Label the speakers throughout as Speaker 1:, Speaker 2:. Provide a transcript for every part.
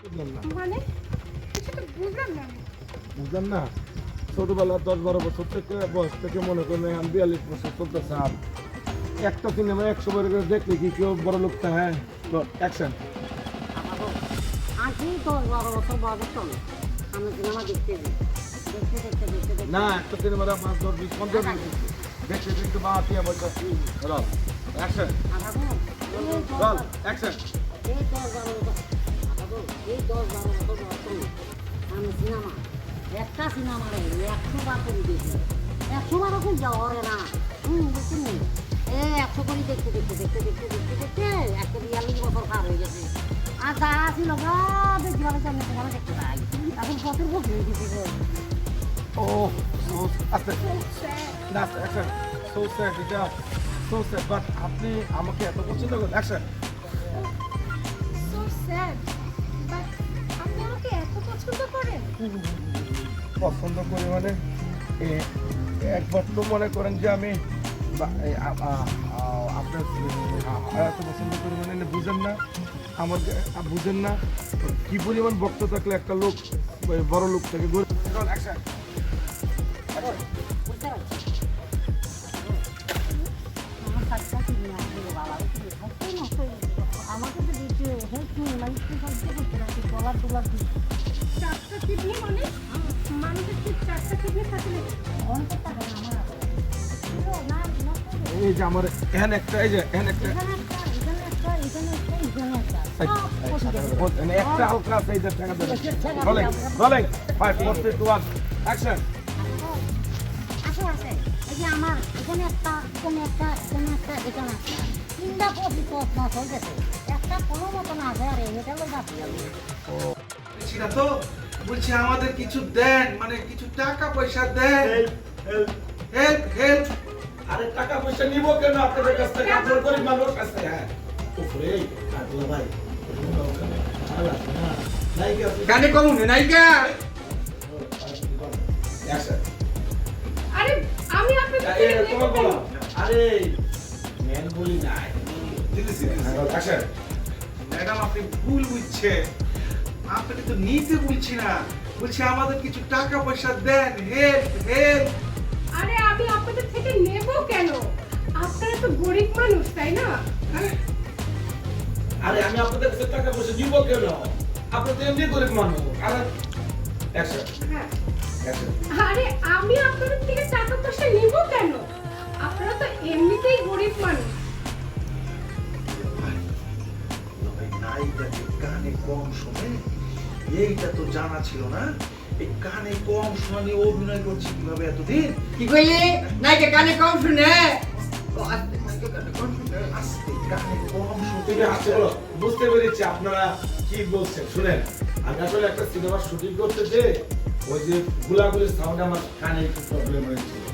Speaker 1: বুঝলাম না।
Speaker 2: মানে কিছু তো বুঝলাম না আমি।
Speaker 1: বুঝলাম না, ছোটবেলা 10-12 বছর থেকে বয়স থেকে মনে করেন আমি 42 বছর চলতেছে। আর একটা সিনেমা 100 বার করে দেখলে কি কেউ বড় লোক তা? হ্যাঁ, অ্যাকশন।
Speaker 3: আজই 10-12 বছর বয়স চলে আমি সিনেমা দেখতে
Speaker 1: না, একটা সিনেমা 5, 10, 20, 15 মিনিট দেখতে দেখতে বা টিয়া বলছে রল অ্যাকশন, রল অ্যাকশন।
Speaker 3: এই 10-12 বছর আমি সিনেমা একটা সিনেমা 100 বার করে দেখি, 100 বারও খুব যাওয়ারে না। বুঝছেন নি? 100 করে দেখতে একটা 42 বছর পার হয়ে গেছে। আর যারা ছিল বেশি ভালো সামনে তোমার দেখতে পাই এখন কত বছর হয়ে গেছে গো।
Speaker 1: ও আস্তে না, অ্যাকশন। সো স্যাড, এটা সো স্যাড, বাট আপনি আমাকে এত পছন্দ করেন। অ্যাকশন।
Speaker 2: So sad. But আপনি আমাকে এত পছন্দ করেন?
Speaker 1: পছন্দ করি মানে একবার তো মনে করেন যে আমি আপনার এত পছন্দ করি মানে বুঝেন না, আমাকে বুঝেন না কি পরিমাণ ভক্ত থাকলে একটা লোক বড় লোক থেকে অ্যাকশন।
Speaker 3: বুঝতে পারছি আমার কাজটা কি নিয়ে আসলে বাবা আমাকে তো দিচ্ছে হেল্প নিয়ে মানে সাহায্য করতে রাখি ডলার
Speaker 2: চারটা কিডনি মানে মানুষের কি চারটা কিডনি থাকলে
Speaker 3: অনেক টাকা আমার না
Speaker 1: এই যে আমার এখানে একটা, এই যে এখানে একটা একটা হালকা আছে, এই যে টাকা দেবেন। Rolling rolling 5 4 3 2 1 action.
Speaker 3: আছে এই যে আমার এখানে একটা এখানে একটা 3টা পঁচিশ মাস হয়ে গেছে, একটা কোনো মতো না আছে আর এটা হলো বাকি
Speaker 4: বলছি না তো, বলছি আমাদের কিছু দেন, মানে কিছু টাকা পয়সা দেন। Help help.
Speaker 1: আরে টাকা পয়সা নিব কেন আপনাদের কাছ থেকে? আপনার গরিব মানুষ আছে। হ্যাঁ ওরে কাজলা ভাই,
Speaker 4: গানে কমুনে নাইকা।
Speaker 1: অ্যাকশন।
Speaker 2: আরে আমি আপনাকে থেকে নেব
Speaker 1: তোমার
Speaker 2: কেন?
Speaker 1: বলো। আরে ম্যান বলি নাই। অ্যাকশন।
Speaker 4: ম্যাডাম আপনি ভুল বুঝছেন, আপনাকে তো নিতে বলছি না, বলছি আমাদের কিছু টাকা পয়সা দেন। Help help.
Speaker 2: আরে আমি আপনাদের থেকে নেব কেন? আপনারা তো গরিব মানুষ তাই না?
Speaker 4: হ্যাঁ?
Speaker 1: আরে আমি আপনাদের কাছে টাকা পয়সা নিব কেন? আপনি তো এমনি গরিব মানুষ। আরে অ্যাকশন।
Speaker 2: হ্যাঁ।
Speaker 1: অ্যাকশন।
Speaker 2: আরে আমি আপনাদের থেকে টাকা পয়সা নিব কেন? আপনারা তো এমনিতেই গরিব মানুষ।
Speaker 4: নায়িকাকে কানে কম শোনে, এইটা তো জানা ছিল না। এই কানে কম শোনে অভিনয় করছি কিভাবে এতদিন?
Speaker 5: কি কইলি নাইকে কানে কম শুনে
Speaker 4: আস্তে কানে কম শুনতে
Speaker 1: ঠিক আছে, বলো। বুঝতে পেরেছি আপনারা কি বলছেন। শুনেন, আমি আসলে একটা সিনেমার শুটিং করতে যে ওই যে গুলাগুলির সাউন্ড আমার কানে একটু প্রবলেম হয়েছিল।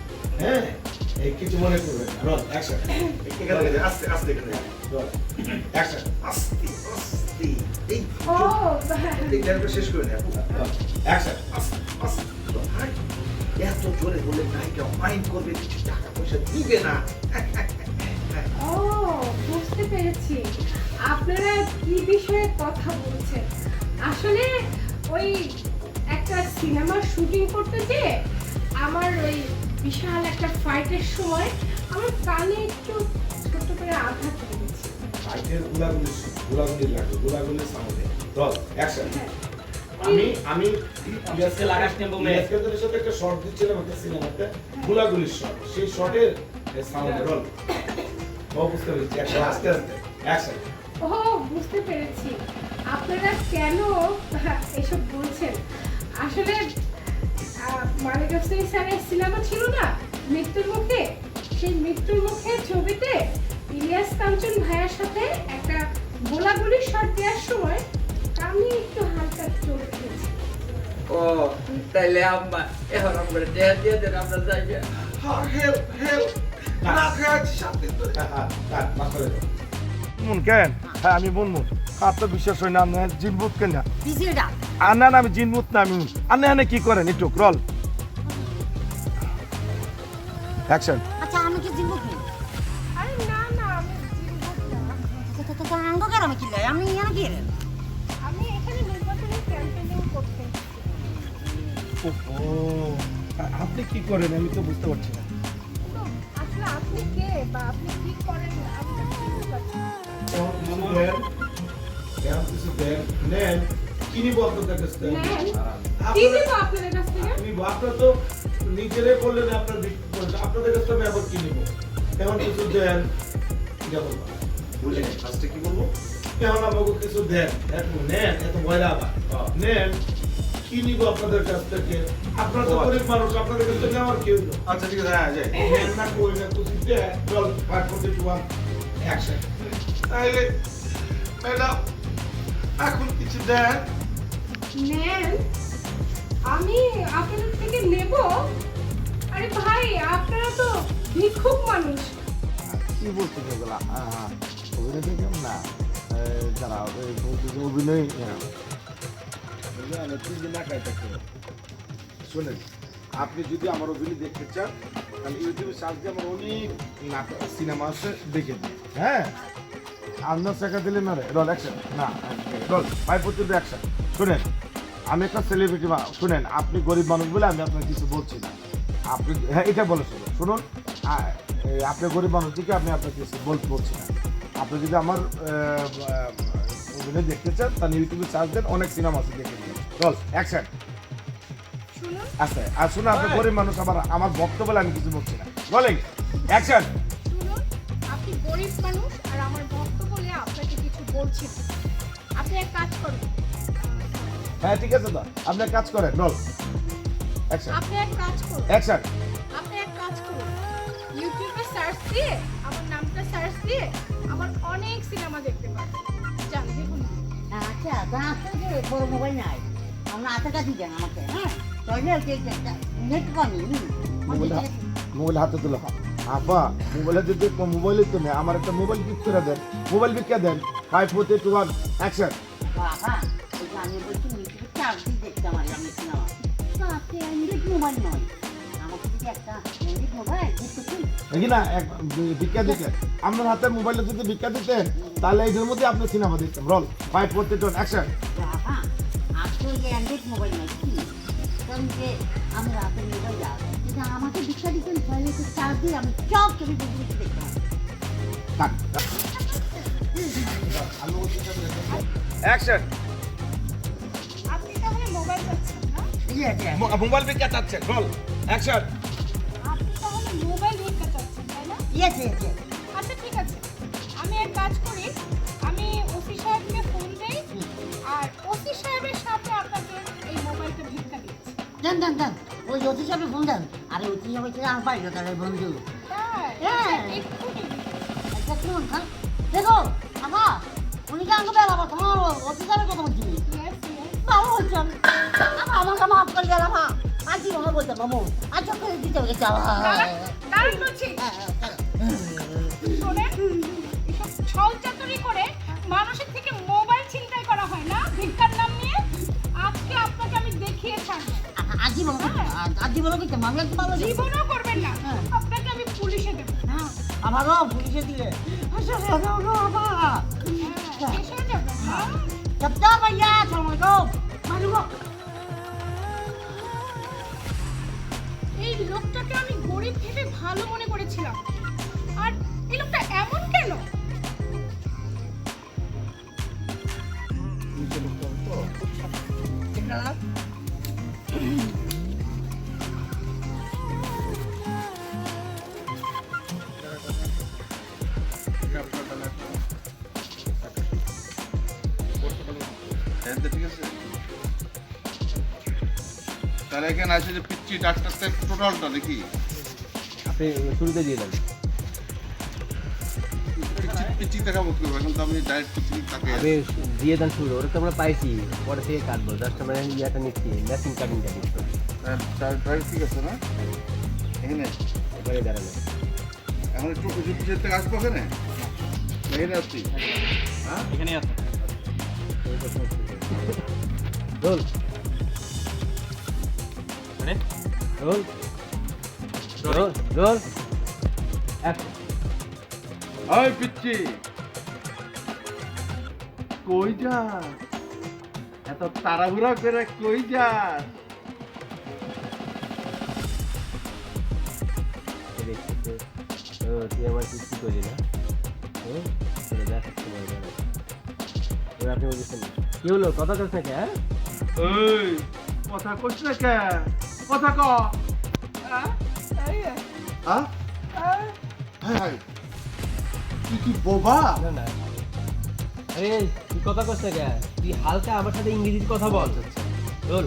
Speaker 1: হ্যাঁ, এই কিছু মনে করবেন না। Roll action.
Speaker 4: আস্তে আস্তে
Speaker 1: রোল অ্যাকশন।
Speaker 4: আস্তে আস্তে এই
Speaker 2: ও
Speaker 4: এই ডায়লগটা শেষ করে নে আপু।
Speaker 1: অ্যাকশন।
Speaker 4: আস্তে আস্তে ভাই, এত জোরে বলে নায়িকা মাইন্ড করবে, কিছু টাকা পয়সা দিবে না।
Speaker 2: ও বুঝতে পেরেছি আপনারা কি বিষয়ে কথা বলছেন। আসলে ওই একটা সিনেমার শুটিং করতে যে আমার ওই বিশাল একটা ফাইটের সময় আমার কানে একটু ছোট করে আঘাত লেগেছে।
Speaker 1: ফাইটের গুলাগুলি লাগে, গুলাগুলির সাউন্ডে। Roll action.
Speaker 2: হ্যাঁ।
Speaker 1: আমি আজকে লাগাস নেব মেয়েদের সাথে একটা শর্ট দিচ্ছিলাম একটা সিনেমাতে, গুলাগুলির শর্ট। সেই শর্টের সাউন্ড। রোল। বুঝতে পেরেছি। অ্যাকশন। আস্তে আস্তে অ্যাকশন।
Speaker 2: ও বুঝতে পেরেছি আপনারা কেন এসব বলছেন। আসলে মানিক হোসেন স্যারের সিনেমা ছিল না মৃত্যুর মুখে, সেই মৃত্যুর মুখে ছবিতে ইলিয়াস কাঞ্চন ভাইয়ের সাথে একটা গোলাগুলি শট দেওয়ার সময় আমি একটু হালকা চোট খেয়েছি।
Speaker 5: ও তাইলে আম্মা এখন আমরা দিয়ে দেন আমরা যাই।
Speaker 4: হ্যাঁ হেল্প হেল্প। না খাচ্ছি 7 দিন ধরে।
Speaker 1: মন কেন? হ্যাঁ আমি মুনমুন। আর তো বিশ্বাস হয় না, আপনি জিনবুত কেন?
Speaker 3: বিজিটা
Speaker 1: আর না আমি জিনবুত না, আমি আপনি এখানে কি করেন? একটু রল অ্যাকশন।
Speaker 3: আচ্ছা আমি কি জিম্বু কি
Speaker 2: আরে না না আমি জিনবুত না।
Speaker 3: আঙ্গ কেন আমি কি লাই আমি ইয়ানা কি
Speaker 2: আমি এখানে নির্বাচনী
Speaker 1: ও আপনি কি করেন আমি তো বুঝতে পারছি না।
Speaker 2: তো আসলে আপনি কে বা আপনি কি করেন আমি তো বুঝতে পারছি না।
Speaker 1: কিছু দেন নেন কি নিব আপনাদের কাছ থেকে?
Speaker 2: নেন কি দিব আপনাদের কাছ থেকে?
Speaker 1: আপনারা তো নিজেরাই বললেন আপনাদের কাছ থেকে আমি আবার কি নিব? এখন কিছু দেন এটা বলবো বুঝলেন ফার্স্টে কি বলবো? এখন আমাকে কিছু দেন একটু নেন এত ভয়রা আবার নেন কি নিব আপনাদের কাছ থেকে? আপনারা তো গরিব মানুষ আপনাদের কাছ থেকে আমার কি হইলো?
Speaker 4: আচ্ছা ঠিক আছে, হ্যাঁ যাই।
Speaker 1: নেন না কই না কিছু দেন চল 5 4 3 2 1 অ্যাকশন।
Speaker 4: তাইলে ম্যাডাম এখন কিছু দেন।
Speaker 2: নেন আমি আপনাদের থেকে নেব? আরে ভাই আপনারা তো ভিক্ষুক মানুষ।
Speaker 1: কি বলছেন এগুলা? অভিনয় দেখলাম না যারা অভিনয় শোনেন আপনি যদি আমার অভিনয় দেখতে চান তাহলে ইউটিউবে সার্চ দিয়ে আমার অনেক নাটক সিনেমা আছে দেখে দিন। হ্যাঁ আপনার টাকা দিলে না রে রোল অ্যাকশন না রোল 5 4 3 অ্যাকশন। শোনেন আমি একটা সেলিব্রিটি শুনেন আপনি গরিব মানুষ বলে আমি আপনাকে কিছু বলছি না। আপনি হ্যাঁ এটা বলে শুনুন আপনি গরিব মানুষ থেকে আমি আপনাকে কিছু বলছি না। আপনি যদি আমার অভিনয় দেখতে চান তাহলে ইউটিউবে সার্চ দেন অনেক সিনেমা আছে দেখে নিন। Roll action.
Speaker 2: শুনুন
Speaker 1: আচ্ছা আর শুনুন আপনি গরিব মানুষ আমার ভক্ত বলে আমি কিছু বলছি না। Rolling action.
Speaker 2: শুনুন আপনি গরিব মানুষ আর আমার ভক্ত বলে আপনাকে কিছু বলছি না। আপনি এক কাজ করুন
Speaker 1: হ্যাঁ ঠিক আছে তো আপনি এক কাজ করেন। রোল অ্যাকশন
Speaker 2: আপনি এক কাজ করুন
Speaker 1: অ্যাকশন।
Speaker 2: আপনি এক কাজ করুন ইউটিউবে সার্চ দিয়ে আমার নামটা সার্চ দিয়ে আমার অনেক সিনেমা দেখতে পারবেন। যান দেখুন।
Speaker 3: আচ্ছা তা আপনার যে বড় মোবাইল নাই আমরা আটাকা দিবেন আমাকে, হ্যাঁ তাহলে নেট কমি
Speaker 1: মোবাইল হাতে তুলে আপা মোবাইলে যদি মোবাইলে তো নেই আমার একটা মোবাইল বিক্রি করে দেন। মোবাইল বিক্রি দেন 5 4 3 2 1 অ্যাকশন।
Speaker 3: বাবা ওই যে আমি বলছি ইউটিউবে চার্জ দিয়ে দেখতে আমার আমি সিনেমা তো আপনি অ্যান্ড্রয়েড মোবাইল নয় আমাকে যদি একটা অ্যান্ড্রয়েড মোবাইল দিতে
Speaker 1: দেখি না এক ভিক্ষা দিতেন আপনার হাতে মোবাইলে যদি ভিক্ষা দিতেন তাহলে এইটার মধ্যে আপনি সিনেমা দেখতেন। Roll 5 4 3 2 1 action.
Speaker 3: বাবা আপনি ওই অ্যান্ড্রয়েড মোবাইল নয় কি কারণ যে আমার হাতে মোবাইল আছে যদি আমাকে ভিক্ষা দিতেন তাহলে একটু চার্জ দিয়ে আমি সব ছবি দেখতে দেখতাম।
Speaker 1: কাট অ্যাকশন।
Speaker 2: আপনি তাহলে মোবাইল চাচ্ছেন না?
Speaker 1: মোবাইল ভিক্ষা চাচ্ছেন। Roll action.
Speaker 2: আপনি তাহলে মোবাইল ভিক্ষা চাচ্ছেন তাই না?
Speaker 3: ইয়েস
Speaker 2: আচ্ছা ঠিক আছে আমি এক কাজ করি আমি ওসি সাহেবকে ফোন দেই আর ওসি সাহেবের সাথে আপনাকে এই মোবাইলটা ভিক্ষা দিচ্ছি।
Speaker 3: দেন ওই জ্যোতিষ সাহেব ফোন দেন আরে জ্যোতিষ সাহেব ছিল আমার পাইলো তাহলে বন্ধু
Speaker 2: তাই?
Speaker 3: হ্যাঁ।
Speaker 2: আচ্ছা, এক্ষুনি দিচ্ছি।
Speaker 3: একটা শুনুন হ্যাঁ দেখো আমা উনি কি আমাকে বেলা তোমার জ্যোতিষ সাহেবের কথা বলছি
Speaker 2: Yes, yes.
Speaker 3: ভালো বলছেন আমাকে মাফ করে গেলাম মা আর কি মনে বলতে মামু আর চোখ করে দিতে হবে
Speaker 2: দাঁড়ান বলছি শোনেন এসব ছল চাতুরি করে মানুষের থেকে মোবাইল ছিনতাই করা হয় না ভিক্ষার নাম নিয়ে। আজকে আপনাকে আমি দেখিয়ে ছাড়বো।
Speaker 3: আজি বলো কি মামলা একটু ভালো
Speaker 2: জীবনও করবেন না
Speaker 3: হ্যাঁ।
Speaker 2: আপনাকে আমি পুলিশে দেবো।
Speaker 3: হ্যাঁ আমারও পুলিশে দিলে আচ্ছা বাবা
Speaker 2: হ্যাঁ, শেষ হয়ে যাবে হ্যাঁ?
Speaker 3: সপ্তাহ ভাইয়া আসসালামাইকুম মানুষ
Speaker 2: এই লোকটাকে আমি গরিব ভেবে ভালো মনে করেছিলাম আর এই লোকটা এমন কেন?
Speaker 4: ঠিক আছে তাহলে এখানে আছে যে পিচ্ছি ডাক্তারটা টোটালটা দেখি
Speaker 6: আপনি শুরুতে দিয়ে দেন।
Speaker 4: পিচ্ছি দেখাবো কি এখন তো আমি ডাইরেক্ট পিচ্ছি তাকে
Speaker 6: আপনি দিয়ে দেন শুরু ওটা তো আমরা পাইছি পরে থেকে কাটবো জাস্ট আমরা ইয়াটা নিচ্ছি মেশিন কাটিংটা নিচ্ছি
Speaker 4: ডাইরেক্ট ঠিক আছে না এখানে
Speaker 6: এবারে দাঁড়ানো
Speaker 4: এখন একটু পিছের থেকে আসবো এখানে এখানে আসছি হ্যাঁ
Speaker 6: এখানে আছে রোল মানে রোল রোল রোল
Speaker 4: ওই পিচ্ছি কই যা এত তাড়াহুড়া করে কই যা
Speaker 6: তুই আমার কি করলি না তোরা দেখ তোমার এবার আপনি বলছেন কি হলো কথা কস না কে হ্যাঁ
Speaker 4: এই কথা কইছ না কে কথা ক হ্যাঁ হ্যাঁ তুই কি বোবা
Speaker 6: না না আরে তুই কথা কস না কে তুই হালকা আমার সাথে ইংরেজিতে কথা বল তোর